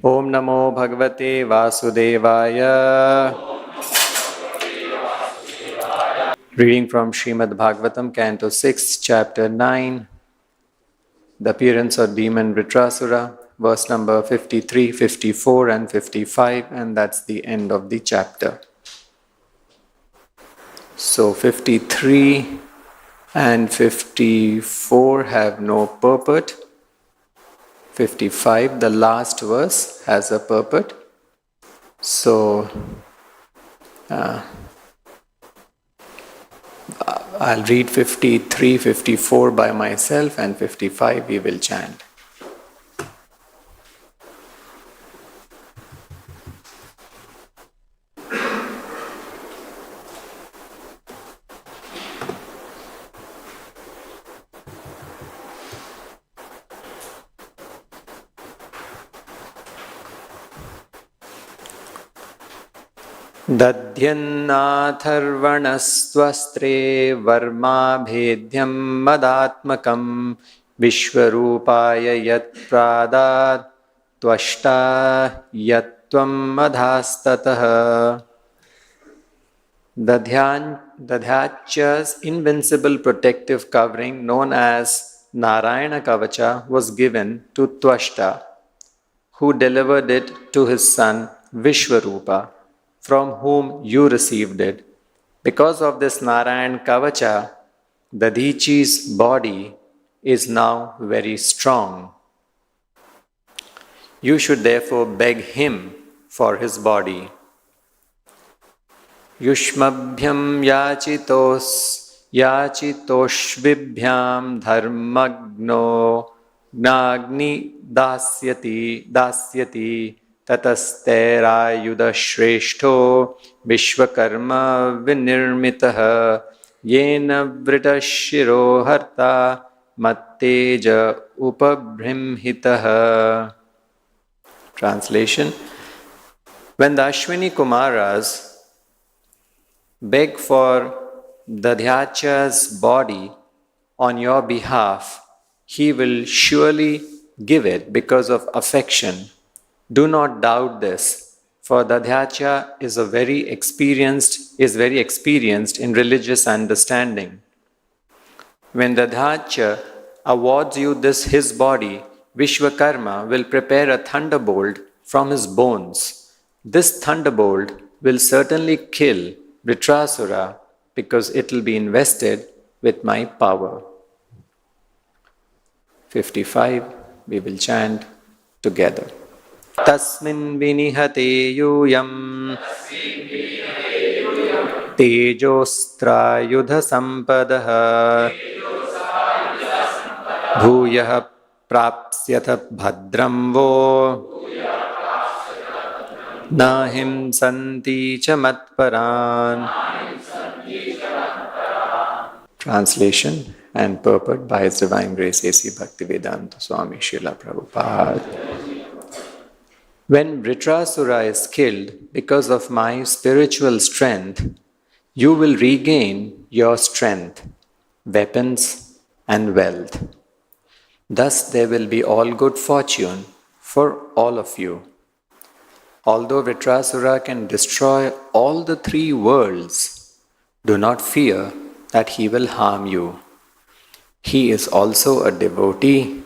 Om Namo Bhagavate Vasudevaya. Reading from Srimad Bhagavatam, Canto 6, Chapter 9, The Appearance of Demon Vritrasura, verse number 53, 54 and 55, and that's the end of the chapter. So 53 and 54 have no purport. 55, the last verse, has a purport. So I'll read 53, 54 by myself, and 55 we will chant. दध्यन्नाथर्वणस्त्वस्त्रे वर्माभेद्यं मदात्मकं विश्वरूपाय यत्प्रादात् Tvashta यत्त्वं मधास्ततः. Dadhyacha's invincible protective covering known as Narayana Kavacha was given to Twashta, who delivered it to his son Vishwarupa, from whom you received it. Because of this Narayan Kavacha, Dadhichi's body is now very strong. You should therefore beg him for his body. Yushmabhyam yachitoshvibhyam dharmagno gnagni dasyati tatastera shreshto vishwakarma vinirmitah yena vritashiro harta matteja upabhrimhitah. Translation: when the Ashwini Kumaras beg for Dadhyacha's body on your behalf, he will surely give it because of affection. Do not doubt this, for Dadhyacha is very experienced in religious understanding. When Dadhyacha awards you his body, Vishwakarma will prepare a thunderbolt from his bones. This thunderbolt will certainly kill Vritrasura because it will be invested with my power. 55, we will chant together. Tasmin vinihate yuyam tejostra yudha sampadaha bhuyah prapsyatha bhadram vo nahim santi cha matparan. Translation and purport by His Divine Grace A.C. Bhaktivedanta Swami Srila Prabhupada. When Vritrasura is killed because of my spiritual strength, you will regain your strength, weapons and wealth. Thus there will be all good fortune for all of you. Although Vritrasura can destroy all the three worlds, do not fear that he will harm you. He is also a devotee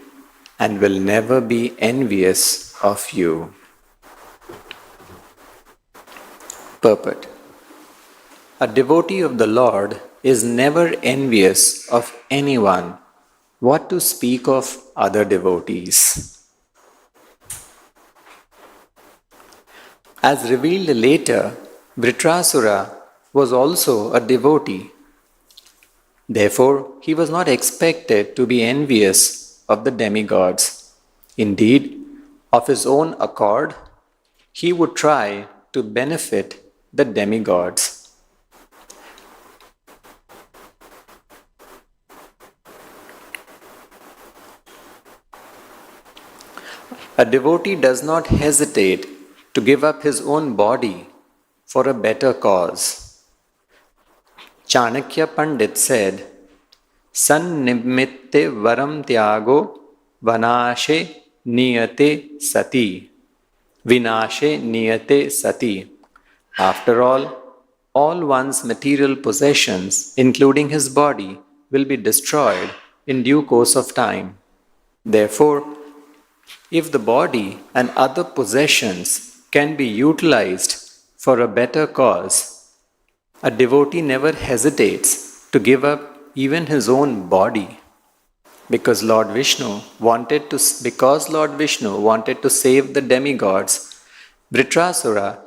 and will never be envious of you. Purport: a devotee of the Lord is never envious of anyone. What to speak of other devotees? As revealed later, Vritrasura was also a devotee. Therefore, he was not expected to be envious of the demigods. Indeed, of his own accord, he would try to benefit the demigods. A devotee does not hesitate to give up his own body for a better cause. Chanakya Pandit said, San nimitte varam tyago vanashe niyate sati. Vinashe niyate sati. After all one's material possessions, including his body, will be destroyed in due course of time. Therefore, if the body and other possessions can be utilized for a better cause, a devotee never hesitates to give up even his own body. Because Lord Vishnu wanted to save the demigods, Vritrasura,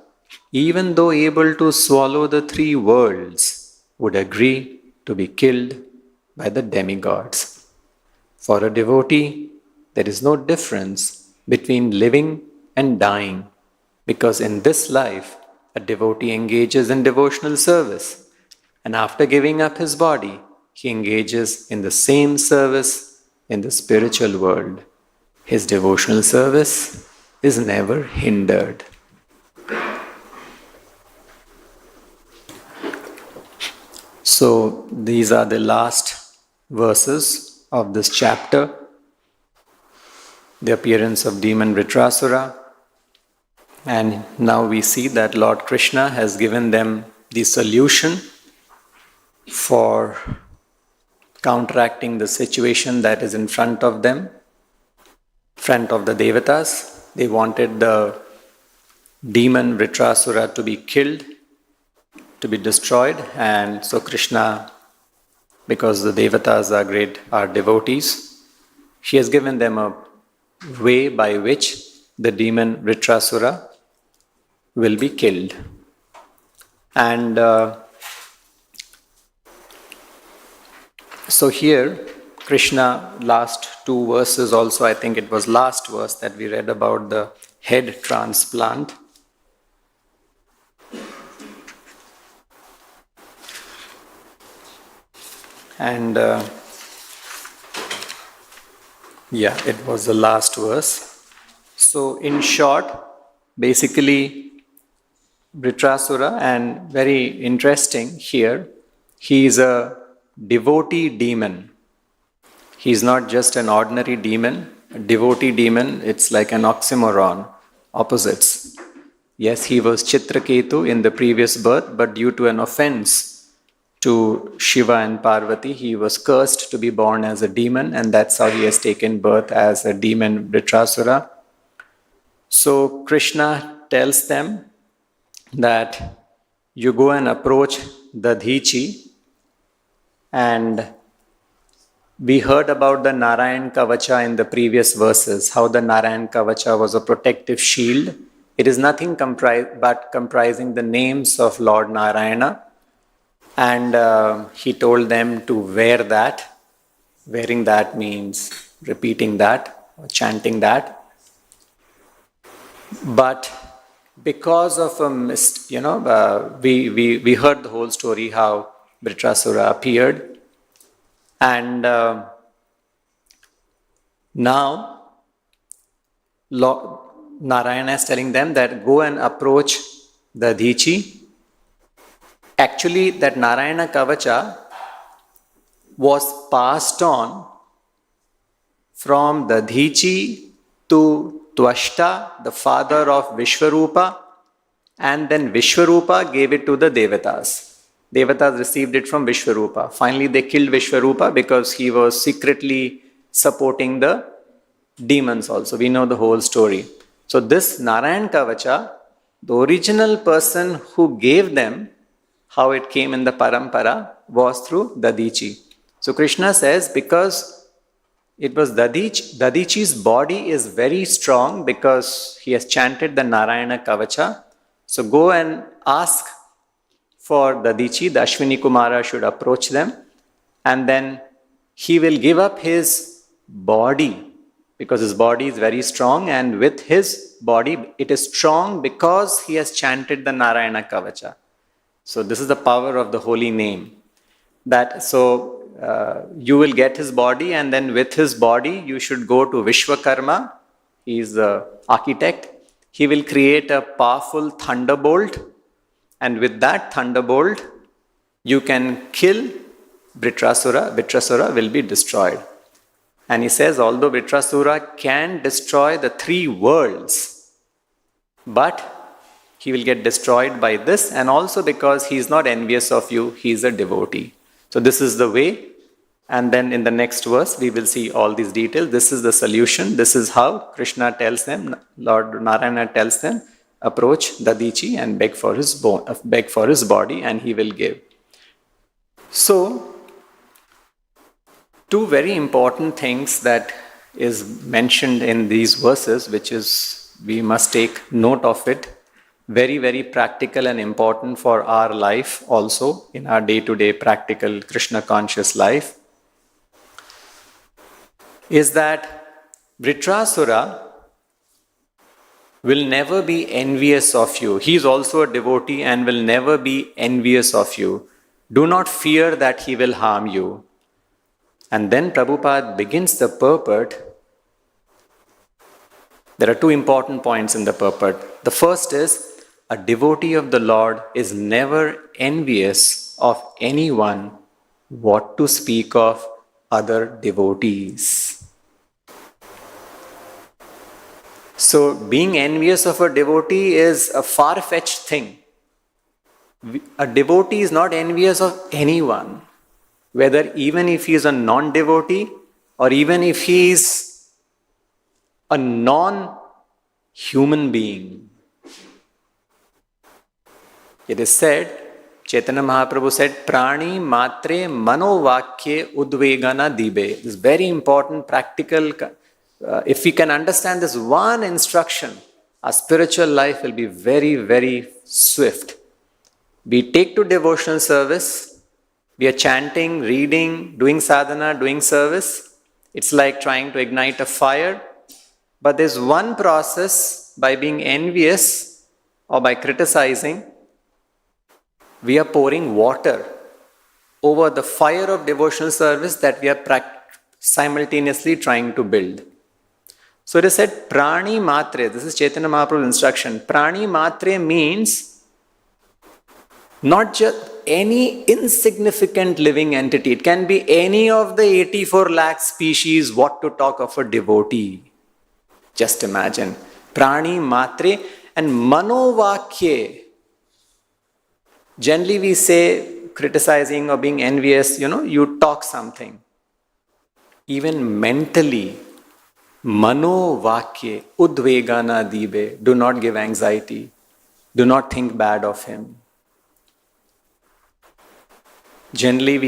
even though able to swallow the three worlds, would agree to be killed by the demigods. For a devotee, there is no difference between living and dying, because in this life, a devotee engages in devotional service, and after giving up his body, he engages in the same service in the spiritual world. His devotional service is never hindered. So, these are the last verses of this chapter. The appearance of demon Vritrasura. And now we see that Lord Krishna has given them the solution for counteracting the situation that is in front of them, front of the devatas. They wanted the demon Vritrasura to be killed, to be destroyed, and so Krishna, because the devatas are devotees, he has given them a way by which the demon Vritrasura will be killed. And so here, Krishna, last two verses also, I think it was last verse that we read about the head transplant. And it was the last verse. So in short, basically, Vritrasura, and very interesting here, he is a devotee demon. He is not just an ordinary demon. A devotee demon, it's like an oxymoron, opposites. Yes, he was Chitraketu in the previous birth, but due to an offense to Shiva and Parvati, he was cursed to be born as a demon, and that's how he has taken birth as a demon Vritrasura. So Krishna tells them that you go and approach Dadhichi, and we heard about the Narayan Kavacha in the previous verses, how the Narayan Kavacha was a protective shield. It is nothing but comprising the names of Lord Narayana, and he told them to wear that. Wearing that means repeating that, or chanting that. But because of a we heard the whole story how Vritrasura appeared, and now Lord Narayana is telling them that go and approach the Dadhichi. Actually, that Narayana Kavacha was passed on from the Dadhichi to Twashta, the father of Vishwarupa, and then Vishwarupa gave it to the Devatas. Devatas received it from Vishwarupa. Finally, they killed Vishwarupa because he was secretly supporting the demons also. We know the whole story. So this Narayan Kavacha, the original person who gave them, how it came in the parampara, was through Dadhichi. So Krishna says, because it was Dadhichi's body is very strong because he has chanted the Narayana Kavacha. So go and ask for Dadhichi. The Ashwini Kumara should approach them, and then he will give up his body because his body is very strong, and with his body it is strong because he has chanted the Narayana Kavacha. So this is the power of the holy name. You will get his body, and then with his body you should go to Vishwakarma. He is the architect. He will create a powerful thunderbolt, and with that thunderbolt you can kill Vritrasura. Vritrasura will be destroyed. And he says, although Vritrasura can destroy the three worlds, But he will get destroyed by this, and also because he is not envious of you, he is a devotee. So this is the way. And then in the next verse, we will see all these details. This is the solution. This is how Krishna tells them, Lord Narayana tells them, approach Dadichi and beg for his body, and he will give. So, two very important things that is mentioned in these verses, which is we must take note of it. Very, very practical and important for our life also, in our day-to-day practical Krishna conscious life, is that Vritrasura will never be envious of you. He is also a devotee and will never be envious of you. Do not fear that he will harm you. And then Prabhupada begins the purport. There are two important points in the purport. The first is, a devotee of the Lord is never envious of anyone, what to speak of other devotees. So, being envious of a devotee is a far-fetched thing. A devotee is not envious of anyone, whether even if he is a non-devotee or even if he is a non-human being. It is said, Chaitanya Mahaprabhu said, Prani matre manovakye udvegana dibe. This is very important, practical. If we can understand this one instruction, our spiritual life will be very, very swift. We take to devotional service, we are chanting, reading, doing sadhana, doing service. It's like trying to ignite a fire. But there's one process, by being envious or by criticizing, we are pouring water over the fire of devotional service that we are simultaneously trying to build. So it is said, Prani Matre, this is Chaitanya Mahaprabhu's instruction. Prani Matre means not just any insignificant living entity. It can be any of the 84 lakh species, what to talk of a devotee. Just imagine. Prani Matre and Manovakye. Generally we say, criticizing or being envious, you talk something. Even mentally, Manovakye, Udvegana Dibe, do not give anxiety. Do not think bad of him. Generally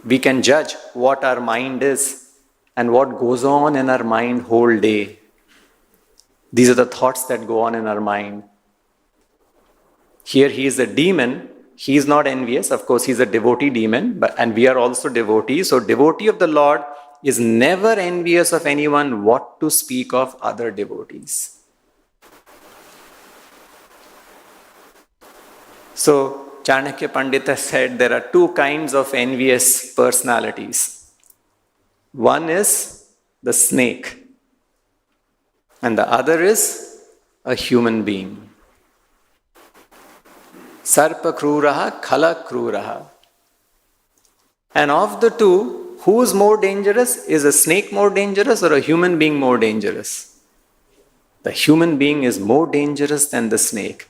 we can judge what our mind is and what goes on in our mind whole day. These are the thoughts that go on in our mind. Here he is a demon. He is not envious. Of course, he is a devotee demon, and we are also devotees. So devotee of the Lord is never envious of anyone, what to speak of other devotees. So Chanakya Pandita said there are two kinds of envious personalities. One is the snake, and the other is a human being. Sarpa kruraha, khala kruraha. And of the two, who is more dangerous? Is a snake more dangerous or a human being more dangerous? The human being is more dangerous than the snake.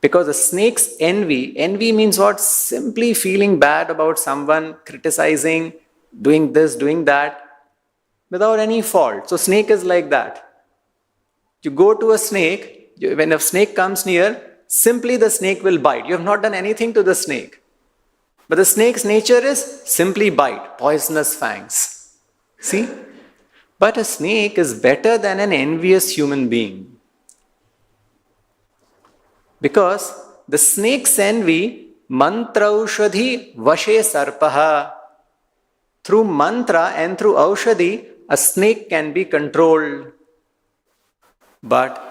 Because a snake's envy means what? Simply feeling bad about someone, criticizing, doing this, doing that, without any fault. So snake is like that. You go to a snake, when a snake comes near, simply the snake will bite. You have not done anything to the snake. But the snake's nature is simply bite, poisonous fangs. See? But a snake is better than an envious human being. Because the snake's envy, mantra aushadhi vashe sarpaha. Through mantra and through aushadhi, a snake can be controlled. But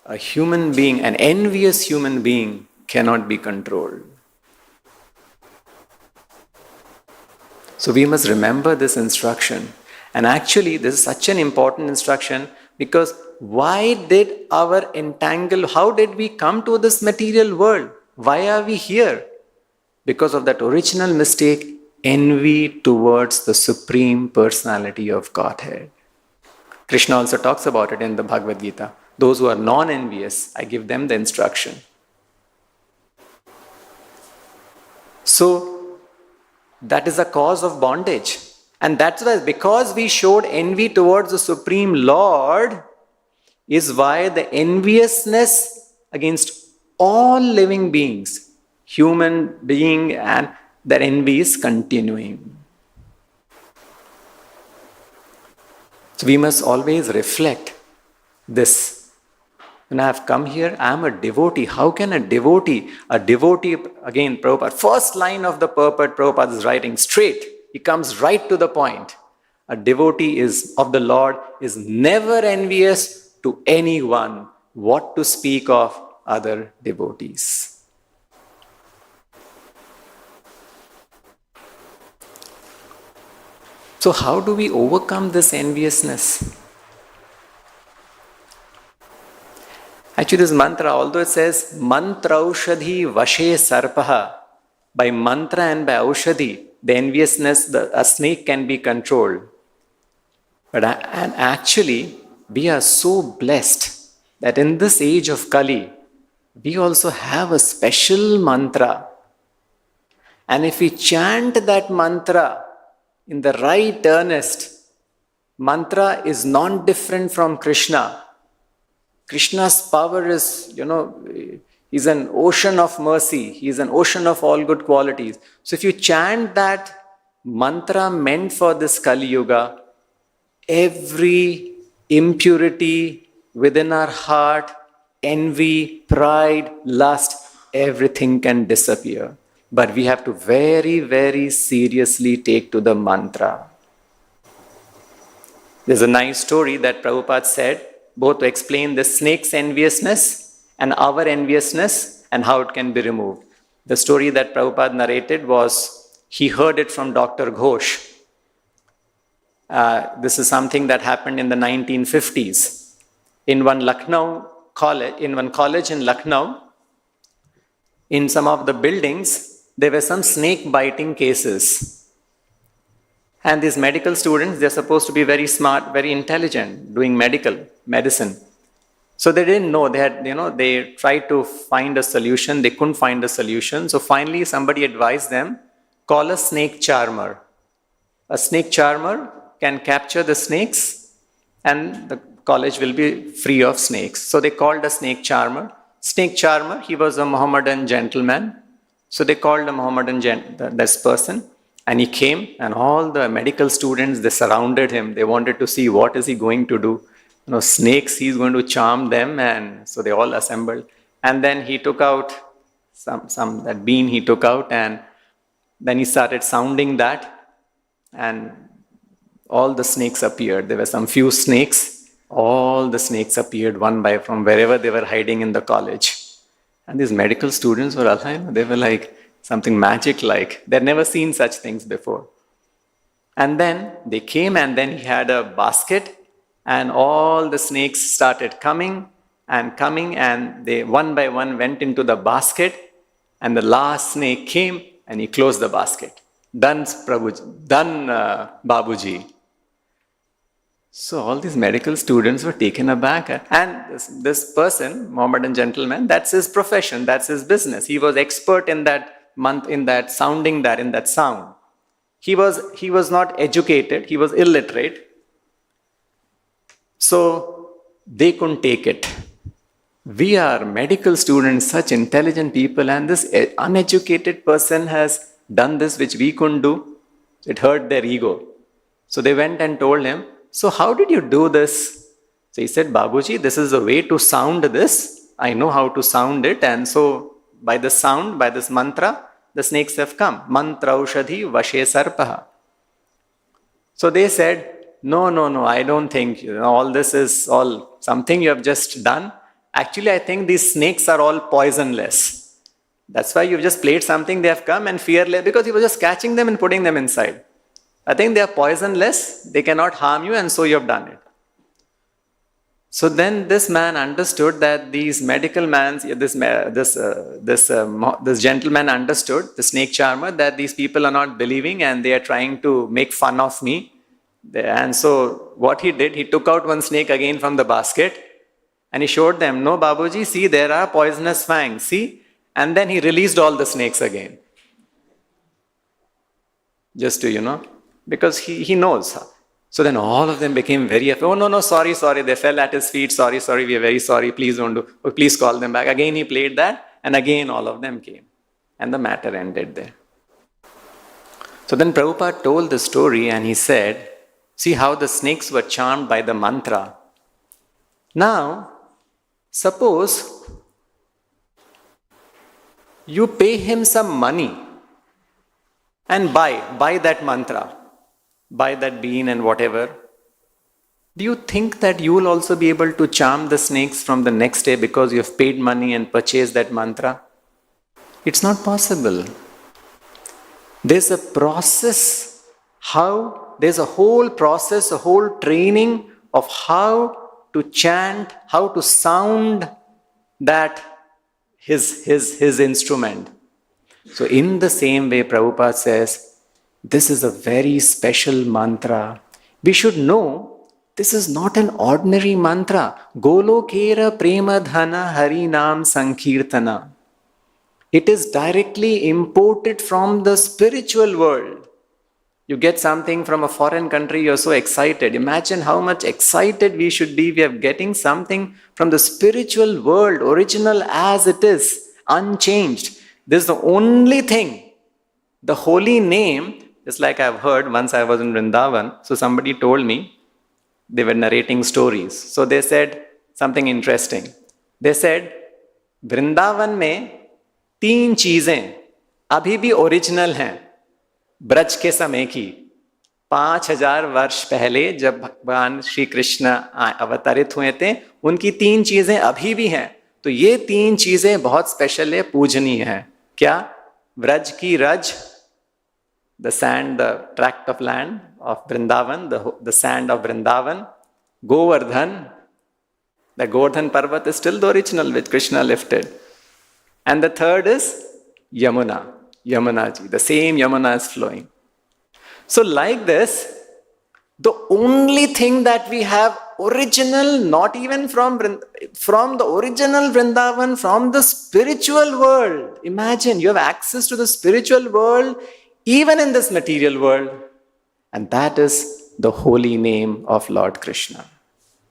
a human being, an envious human being, cannot be controlled. So we must remember this instruction. And actually, this is such an important instruction because how did we come to this material world? Why are we here? Because of that original mistake, envy towards the Supreme Personality of Godhead. Krishna also talks about it in the Bhagavad Gita. Those who are non-envious, I give them the instruction. So that is a cause of bondage. And that's why, because we showed envy towards the Supreme Lord, is why the enviousness against all living beings, human being, and that envy is continuing. So we must always reflect this. When I have come here, I am a devotee. How can a devotee, again, Prabhupada, first line of the purport, Prabhupada is writing straight. He comes right to the point. A devotee of the Lord is never envious to anyone, what to speak of other devotees. So how do we overcome this enviousness? Actually, this mantra, although it says mantra aushadhi vashe sarpaha, by mantra and by aushadhi, the enviousness, a snake can be controlled. And actually, we are so blessed that in this age of Kali, we also have a special mantra. And if we chant that mantra in the right earnest, mantra is non-different from Krishna. Krishna's power is, he's an ocean of mercy. He's an ocean of all good qualities. So if you chant that mantra meant for this Kali Yuga, every impurity within our heart, envy, pride, lust, everything can disappear. But we have to very, very seriously take to the mantra. There's a nice story that Prabhupada said, both to explain the snake's enviousness and our enviousness and how it can be removed. The story that Prabhupada narrated was, he heard it from Dr. Ghosh. This is something that happened in the 1950s. In one college in Lucknow, in some of the buildings, there were some snake biting cases. And these medical students, they're supposed to be very smart, very intelligent, doing medicine. So they didn't know. They tried to find a solution. They couldn't find a solution. So finally, somebody advised them, call a snake charmer. A snake charmer can capture the snakes and the college will be free of snakes. So they called a snake charmer. Snake charmer, he was a Mohammedan gentleman. So they called a Mohammedan this person, and he came, and all the medical students, they surrounded him. They wanted to see what is he going to do. Snakes, he's going to charm them, and so they all assembled. And then he took out that bean he took out, and then he started sounding that, and all the snakes appeared. There were some few snakes. All the snakes appeared one by from wherever they were hiding in the college. And these medical students were alive. They were like something magic-like. They'd never seen such things before. And then they came, and then he had a basket, and all the snakes started coming, and they one by one went into the basket, and the last snake came, and he closed the basket. Done, Babuji. So all these medical students were taken aback. And this person, Mohammedan gentleman, that's his profession, that's his business. He was expert in that sound. He was not educated, he was illiterate. So they couldn't take it. We are medical students, such intelligent people, and this uneducated person has done this which we couldn't do. It hurt their ego. So they went and told him, so how did you do this? So he said, Babuji, this is a way to sound this. I know how to sound it. And so by the sound, by this mantra, the snakes have come. Mantra aushadhi vashe sarpaha. So they said, no, I don't think all this is all something you have just done. Actually, I think these snakes are all poisonless. That's why you've just played something, they have come, and fearless, because he was just catching them and putting them inside. I think they are poisonless, they cannot harm you, and so you have done it. So then this man understood that these medical man, this gentleman understood, the snake charmer, that these people are not believing and they are trying to make fun of me. And so what he did, he took out one snake again from the basket, And he showed them, no, Babuji, see, there are poisonous fangs, see? And then he released all the snakes again. Just to, because he knows. So then all of them became very afraid. Oh, no, sorry. They fell at his feet. Sorry, we are very sorry. Please don't do. Oh, please call them back. Again, he played that. And again, all of them came. And the matter ended there. So then Prabhupada told the story and he said, see how the snakes were charmed by the mantra. Now, suppose you pay him some money and buy that mantra, buy that bean and whatever. Do you think that you will also be able to charm the snakes from the next day because you have paid money and purchased that mantra? It's not possible. There's a process, there's a whole process, a whole training of how to chant, how to sound that his instrument. So in the same way, Prabhupada says, this is a very special mantra. We should know this is not an ordinary mantra. Golokera prema dhana hari nam sankirtana. It is directly imported from the spiritual world. You get something from a foreign country, you're so excited. Imagine how much excited we should be. We are getting something from the spiritual world, original as it is, unchanged. This is the only thing. The holy name, just like I've heard once I was in Vrindavan, so somebody told me, they were narrating stories. So they said something interesting. They said, Vrindavan में 3 चीजें अभी भी original हैं ब्रज के समय की 5000 वर्ष पहले जब भगवान श्री कृष्ण अवतरित हुए थे उनकी 3 चीजें अभी भी हैं तो ये 3 चीजें बहुत स्पेशल है पूजनीय है क्या ब्रज की रज the sand the tract of land of Vrindavan the sand of Vrindavan Govardhan the Govardhan Parvat is still the original which Krishna lifted. And the third is Yamuna ji, the same Yamuna is flowing. So like this, the only thing that we have original, not even from the original Vrindavan, from the spiritual world. Imagine you have access to the spiritual world even in this material world. And that is the holy name of Lord Krishna.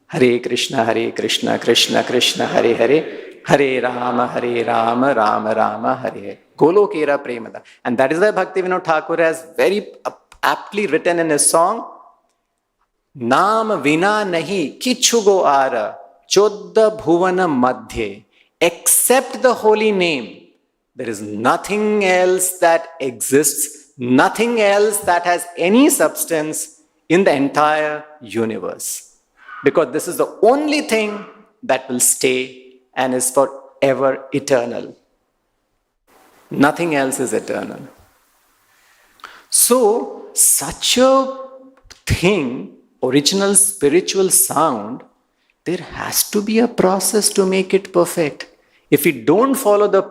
Hare Krishna, Krishna Krishna, Hare Hare. Hare Rama, Rama Rama, Hare. Golokera Premada. And that is why Bhaktivedanta Thakur has very aptly written in his song, Naam vina nahi kichugo ara chodda bhuvana madhye. Except the holy name, there is nothing else that exists, nothing else that has any substance in the entire universe. Because this is the only thing that will stay and is forever eternal. Nothing else is eternal. So, such a thing, original spiritual sound, there has to be a process to make it perfect. If we don't follow the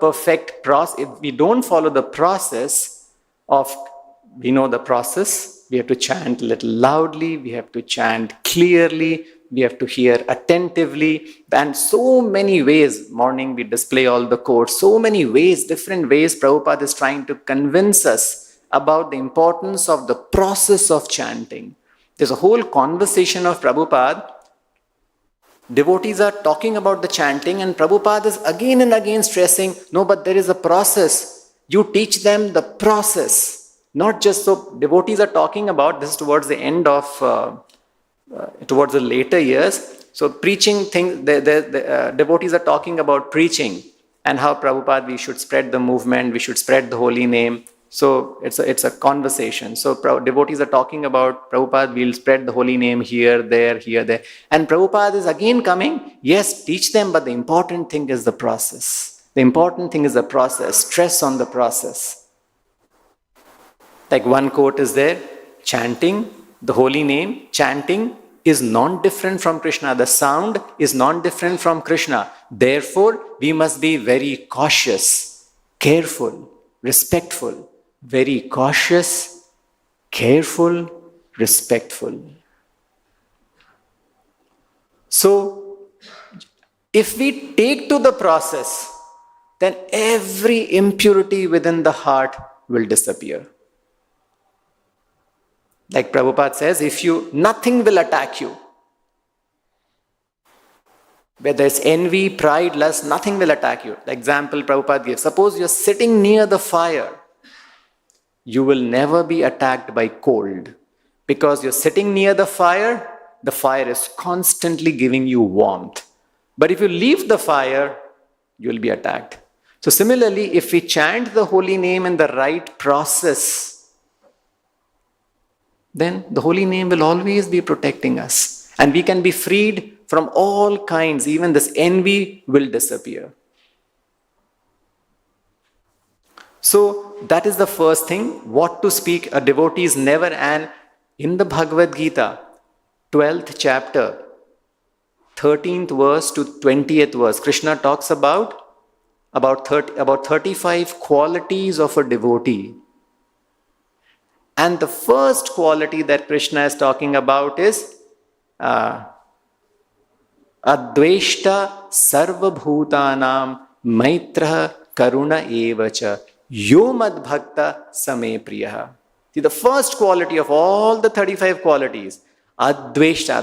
process of, we know the process, we have to chant a little loudly, we have to chant clearly, we have to hear attentively, and so many ways. Morning we display all the quotes, so many ways, different ways Prabhupada is trying to convince us about the importance of the process of chanting. There's a whole conversation of Prabhupada. Devotees are talking about the chanting and Prabhupada is again and again stressing, no, but there is a process. You teach them the process. Not just so, devotees are talking about, this is towards the end of towards the later years. So preaching things, the devotees are talking about preaching and how Prabhupada, we should spread the movement, we should spread the holy name. So it's a conversation. So devotees are talking about Prabhupada, we'll spread the holy name here, there. And Prabhupada is again coming, yes, teach them, but the important thing is the process. The important thing is the process, stress on the process. Like one quote is there, chanting the holy name, chanting is non-different from Krishna. The sound is non-different from Krishna. Therefore, we must be very cautious, careful, respectful. Very cautious, careful, respectful. So, If we take to the process, then every impurity within the heart will disappear. Like Prabhupada says, nothing will attack you. Whether it's envy, pride, lust, nothing will attack you. The example Prabhupada gives. Suppose you're sitting near the fire. You will never be attacked by cold. Because you're sitting near the fire is constantly giving you warmth. But if you leave the fire, you will be attacked. So similarly, if we chant the holy name in the right process, then the holy name will always be protecting us. And we can be freed from all kinds. Even this envy will disappear. So that is the first thing. What to speak, a devotee is never. And in the Bhagavad Gita, 12th chapter, 13th verse to 20th verse, Krishna talks about 35 qualities of a devotee. And the first quality that Krishna is talking about is Adveshta sarvabhutanam maitra karuna evacha yomad bhakta same priyaha. See, the first quality of all the 35 qualities, Adveshta.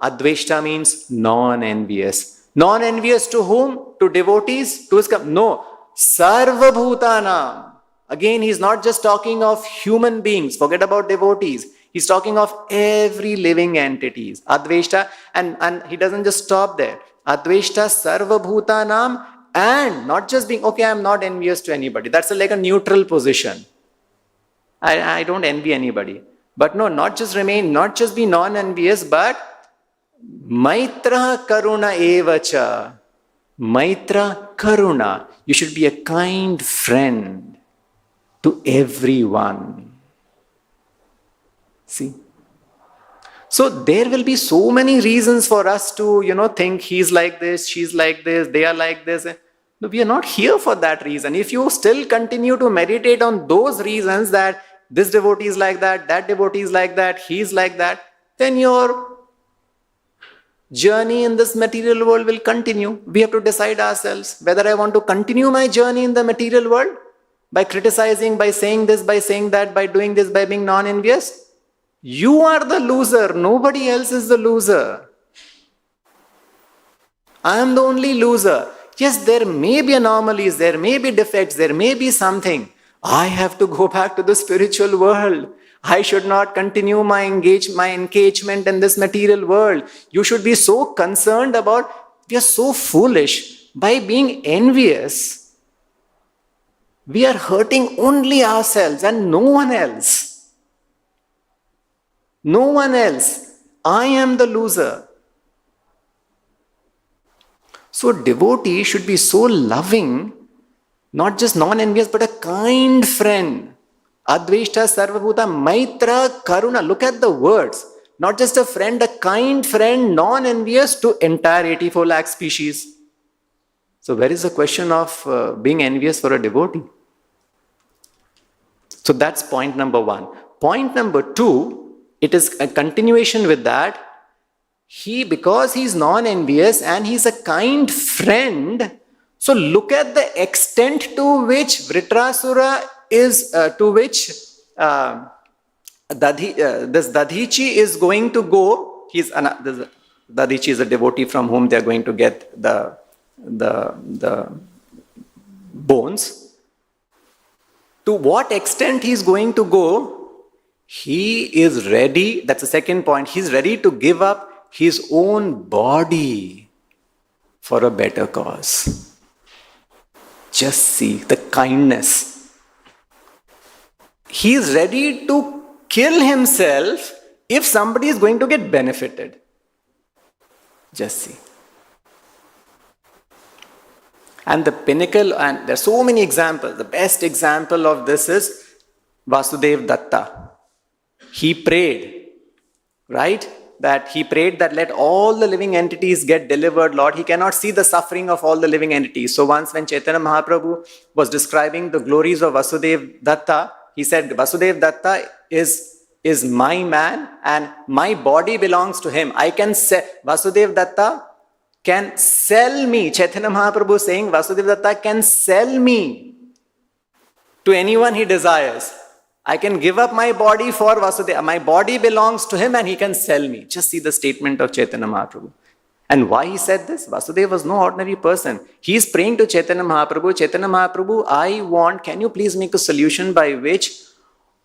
Adveshta means non-envious. Non-envious to whom? To devotees? To his no. Sarvabhutanam. Again, he's not just talking of human beings. Forget about devotees. He's talking of every living entities. Adveshta. And he doesn't just stop there. Adveshta sarvabhutanam. And not just being, okay, I'm not envious to anybody. That's like a neutral position. I don't envy anybody. But no, not just be non-envious, but Maitra Karuna Evacha. Maitra Karuna. You should be a kind friend to everyone. See? So there will be so many reasons for us to, think he's like this, she's like this, they are like this. No, we are not here for that reason. If you still continue to meditate on those reasons that this devotee is like that devotee is like that, he's like that, then your journey in this material world will continue. We have to decide ourselves whether I want to continue my journey in the material world by criticizing, by saying this, by saying that, by doing this, by being non-envious. You are the loser. Nobody else is the loser. I am the only loser. Yes, there may be anomalies, there may be defects, there may be something. I have to go back to the spiritual world. I should not continue my engagement in this material world. You should be so concerned about, we are so foolish. By being envious, we are hurting only ourselves and no one else. No one else. I am the loser. So devotee should be so loving, not just non-envious, but a kind friend. Adveshta sarvabhuta maitra karuna. Look at the words. Not just a friend, a kind friend, non-envious to entire 84 lakh species. So where is the question of being envious for a devotee? So that's point number one. Point number two, it is a continuation with that. Because he's non-envious and he's a kind friend, so look at the extent to which Vritrasura is, this Dadhichi is going to go. Dadhichi is a devotee from whom they are going to get the bones. To what extent he is going to go? He is ready, that's the second point, he is ready to give up his own body for a better cause. Just see the kindness. He is ready to kill himself if somebody is going to get benefited. Just see. And the pinnacle, and there are so many examples. The best example of this is Vasudev Datta. He prayed, right? That he prayed that let all the living entities get delivered, Lord. He cannot see the suffering of all the living entities. So once when Chaitanya Mahaprabhu was describing the glories of Vasudev Datta, he said, Vasudev Datta is my man and my body belongs to him. I can say, Vasudev Datta can sell me. Chaitanya Mahaprabhu saying Vasudev Datta can sell me to anyone he desires. I can give up my body for Vasudeva. My body belongs to him and he can sell me. Just see the statement of Chaitanya Mahaprabhu. And why he said this? Vasudeva was no ordinary person. He is praying to Chaitanya Mahaprabhu. Chaitanya Mahaprabhu, can you please make a solution by which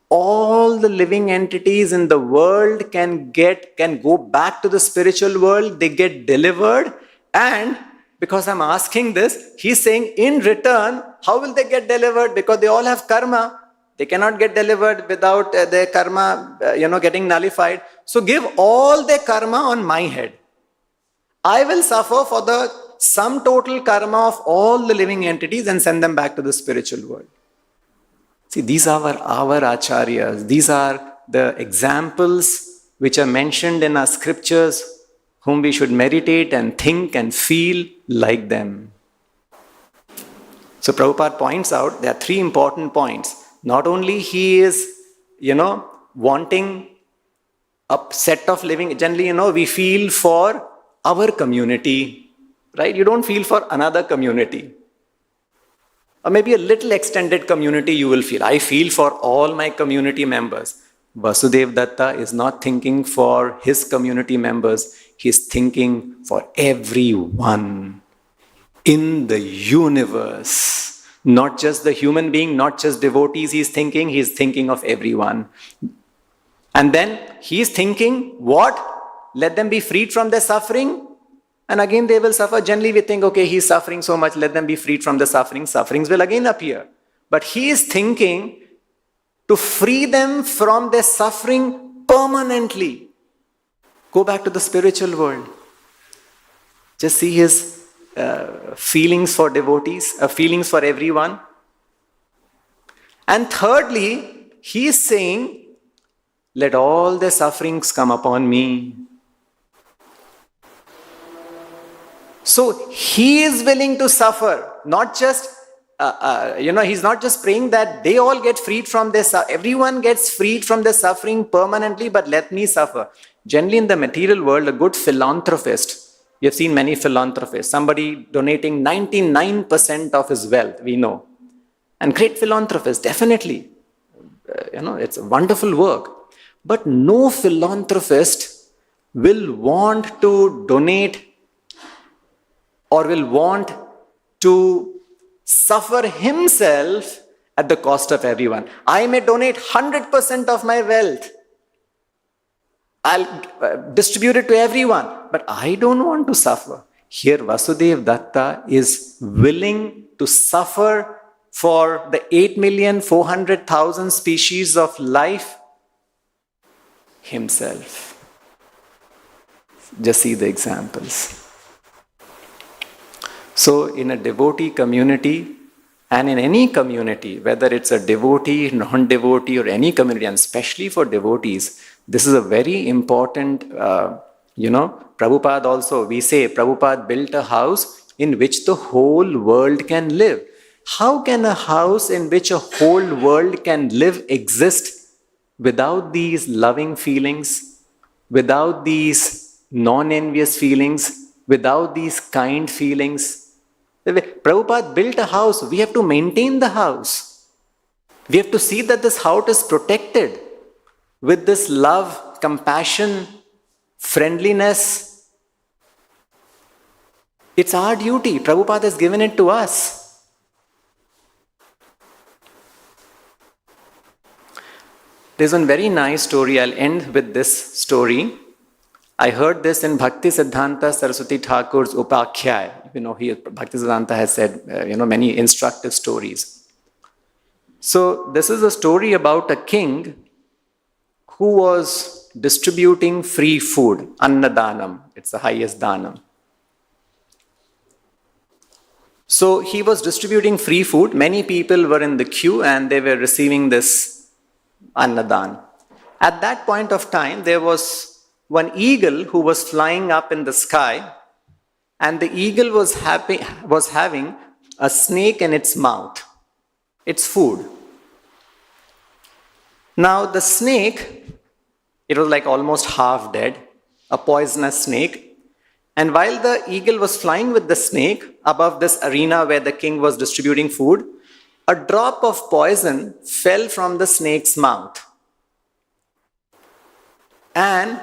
all the living entities in the world can go back to the spiritual world, they get delivered, and because I'm asking this, he's saying in return, how will they get delivered? Because they all have karma. They cannot get delivered without their karma, getting nullified. So give all their karma on my head. I will suffer for the sum total karma of all the living entities and send them back to the spiritual world. See, these are our acharyas. These are the examples which are mentioned in our scriptures, whom we should meditate and think and feel like them. So Prabhupada points out there are three important points. Not only he is, wanting a set of living, generally, we feel for our community, right? You don't feel for another community. Or maybe a little extended community you will feel. I feel for all my community members. Vasudev Datta is not thinking for his community members. He is thinking for everyone in the universe. Not just the human being, not just devotees he is thinking of everyone. And then he is thinking, what? Let them be freed from their suffering. And again they will suffer. Generally we think, okay, he's suffering so much, let them be freed from the suffering. Sufferings will again appear. But he is thinking to free them from their suffering permanently. Go back to the spiritual world. Just see his feelings for devotees, feelings for everyone. And thirdly, he is saying, let all their sufferings come upon me. So he is willing to suffer, not just, he's not just praying that they all get freed from their suffering. Everyone gets freed from their suffering permanently, but let me suffer. Generally in the material world, a good philanthropist, you have seen many philanthropists, somebody donating 99% of his wealth, we know. And great philanthropist, definitely. It's a wonderful work. But no philanthropist will want to donate or will want to suffer himself at the cost of everyone. I may donate 100% of my wealth. I'll distribute it to everyone. But I don't want to suffer. Here Vasudev Datta is willing to suffer for the 8,400,000 species of life himself. Just see the examples. So in a devotee community and in any community, whether it's a devotee, non-devotee or any community, and especially for devotees, this is a very important, Prabhupada also, we say Prabhupada built a house in which the whole world can live. How can a house in which a whole world can live exist without these loving feelings, without these non-envious feelings, without these kind feelings? Prabhupada built a house. We have to maintain the house. We have to see that this house is protected with this love, compassion, friendliness. It's our duty. Prabhupada has given it to us. There's one very nice story. I'll end with this story. I heard this in Bhaktisiddhanta Saraswati Thakur's Upakhyay. Bhaktisiddhanta has said, many instructive stories. So this is a story about a king who was distributing free food, Annadanam. It's the highest danam. So he was distributing free food. Many people were in the queue and they were receiving this Annadan. At that point of time, there was one eagle who was flying up in the sky, and the eagle was having a snake in its mouth. It's food. Now the snake, it was like almost half dead, a poisonous snake, And while the eagle was flying with the snake above this arena where the king was distributing food, a drop of poison fell from the snake's mouth. And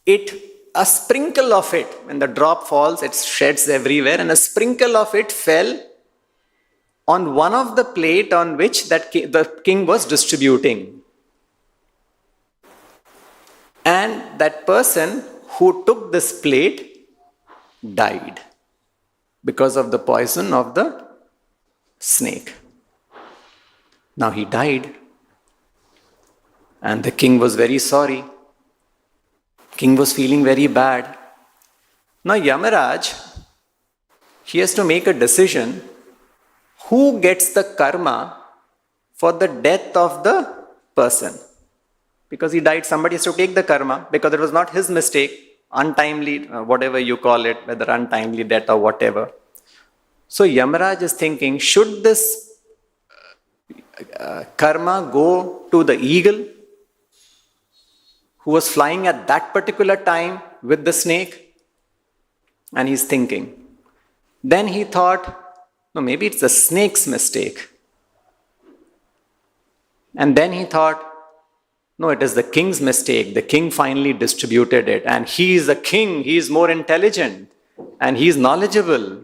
a sprinkle of it, when the drop falls, it sheds everywhere, and a sprinkle of it fell on one of the plate on which the king was distributing. And that person who took this plate died because of the poison of the snake. Now he died, and the king was very sorry. King was feeling very bad. Now Yamaraj, he has to make a decision. Who gets the karma for the death of the person? Because he died, somebody has to take the karma, because it was not his mistake, untimely, whatever you call it, whether untimely death or whatever. So Yamaraj is thinking, should this karma go to the eagle who was flying at that particular time with the snake? And he's thinking. Then he thought, no, maybe it's the snake's mistake. And then he thought, no, it is the king's mistake. The king finally distributed it. And he is a king. He is more intelligent. And he is knowledgeable.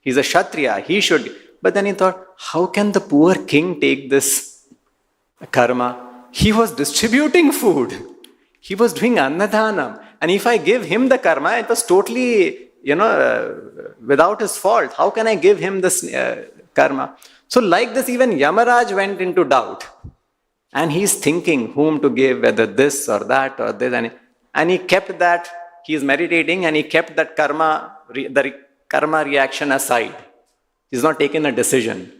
He's a Kshatriya. He should. But then he thought, how can the poor king take this karma? He was distributing food. He was doing annadhanam. And if I give him the karma, it was totally, without his fault. How can I give him this karma? So like this, even Yamaraj went into doubt. And he's thinking whom to give, whether this or that or this. And he kept that, he's meditating, and he kept that the karma reaction aside. He's not taken a decision.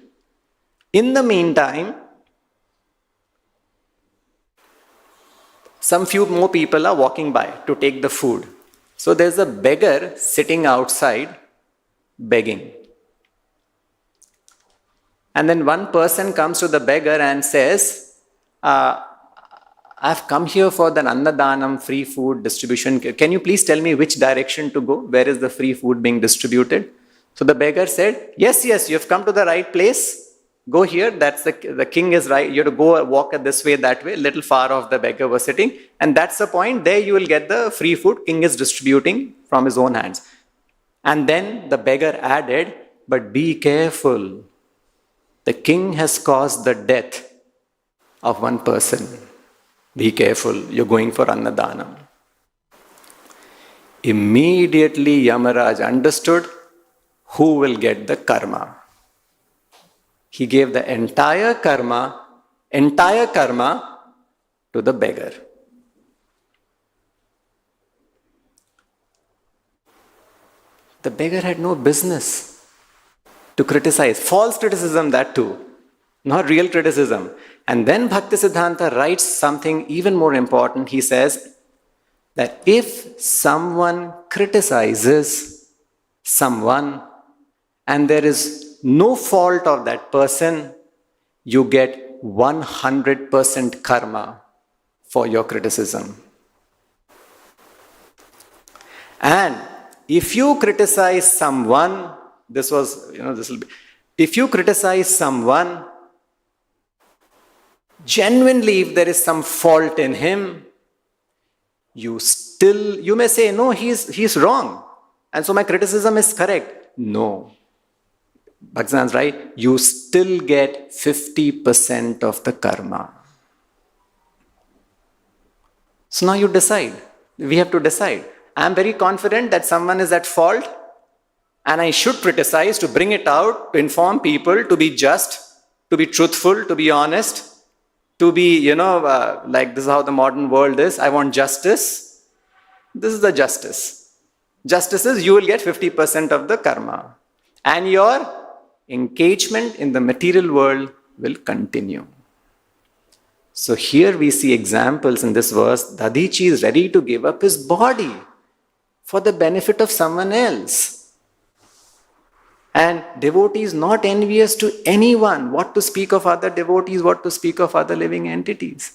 In the meantime, some few more people are walking by to take the food. So there's a beggar sitting outside begging. And then one person comes to the beggar and says, I've come here for the Annadhanam, free food distribution. Can you please tell me which direction to go? Where is the free food being distributed? So the beggar said, yes, you've come to the right place. Go here. That's the king is right. You have to go walk this way, that way. Little far off the beggar was sitting. And that's the point. There you will get the free food. King is distributing from his own hands. And then the beggar added, but be careful. The king has caused the death of one person. Be careful, you're going for Annadhanam. Immediately Yamaraj understood who will get the karma. He gave the entire karma to the beggar. The beggar had no business to criticize. False criticism, that too. Not real criticism. And then Bhaktisiddhanta writes something even more important. He says that if someone criticizes someone and there is no fault of that person, you get 100% karma for your criticism. And if you criticize someone, if you criticize someone, genuinely, if there is some fault in him, you may say, no, he's wrong. And so my criticism is correct. No. Bhaktivedanta, right? You still get 50% of the karma. So now you decide. We have to decide. I am very confident that someone is at fault and I should criticize to bring it out, to inform people, to be just, to be truthful, to be honest. To be, like this is how the modern world is. I want justice. This is the justice. Justice is you will get 50% of the karma. And your engagement in the material world will continue. So here we see examples in this verse. Dadichi is ready to give up his body for the benefit of someone else. And devotee is not envious to anyone. What to speak of other devotees, what to speak of other living entities.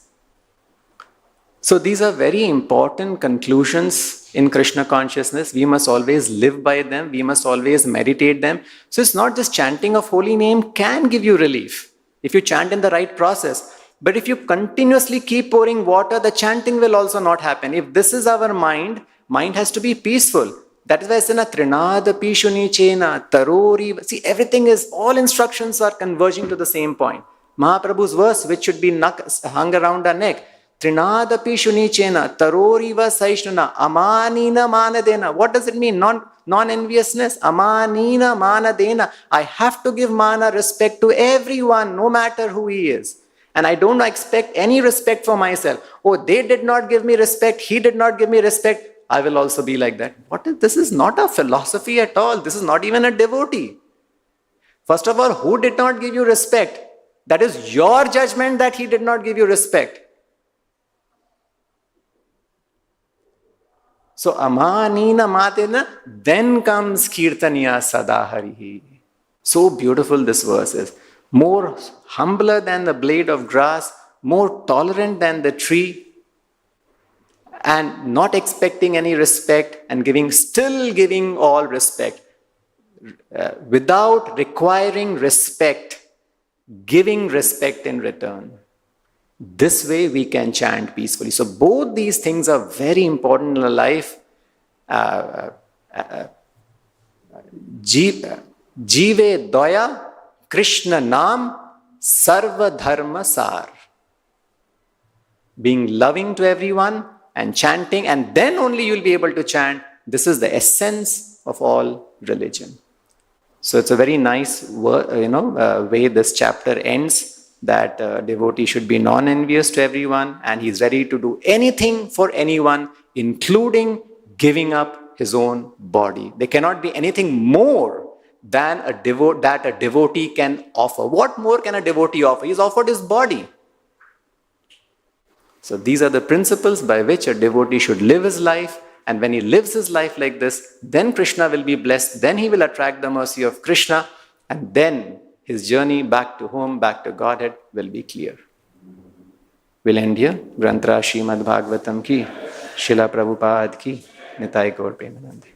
So these are very important conclusions in Krishna consciousness. We must always live by them. We must always meditate them. So it's not just chanting of holy name can give you relief if you chant in the right process. But if you continuously keep pouring water, the chanting will also not happen. If this is our mind, mind has to be peaceful. That is why it's in a trinada pishuni chena tarori. See, everything is, all instructions are converging to the same point. Mahaprabhu's verse, which should be hung around our neck. Trinadapi shunichena, taroriva saishnuna, amanina manadena. What does it mean? Non-enviousness. Amanina manadena. I have to give mana respect to everyone, no matter who he is. And I don't expect any respect for myself. Oh, they did not give me respect. He did not give me respect. I will also be like that. This is not a philosophy at all. This is not even a devotee. First of all, who did not give you respect? That is your judgment that he did not give you respect. So amanina matena, then comes kirtaniya sadaharihi. So beautiful this verse is. More humbler than the blade of grass, more tolerant than the tree, and not expecting any respect and still giving all respect. Without requiring respect, giving respect in return. This way we can chant peacefully. So both these things are very important in life. Jive doya Krishna Nam Sarva Dharma Sar. Being loving to everyone and chanting, and then only you'll be able to chant. This is the essence of all religion. So it's a very nice way this chapter ends. That devotee should be non-envious to everyone and he's ready to do anything for anyone, including giving up his own body. There cannot be anything more than that a devotee can offer. What more can a devotee offer? He's offered his body. So these are the principles by which a devotee should live his life, and when he lives his life like this, then Krishna will be blessed, then he will attract the mercy of Krishna, and then his journey back to home, back to Godhead will be clear. We'll end here. Vrtra Srimad Bhagavatam ki, Srila Prabhupada ki, Nitai Gaur Premanande.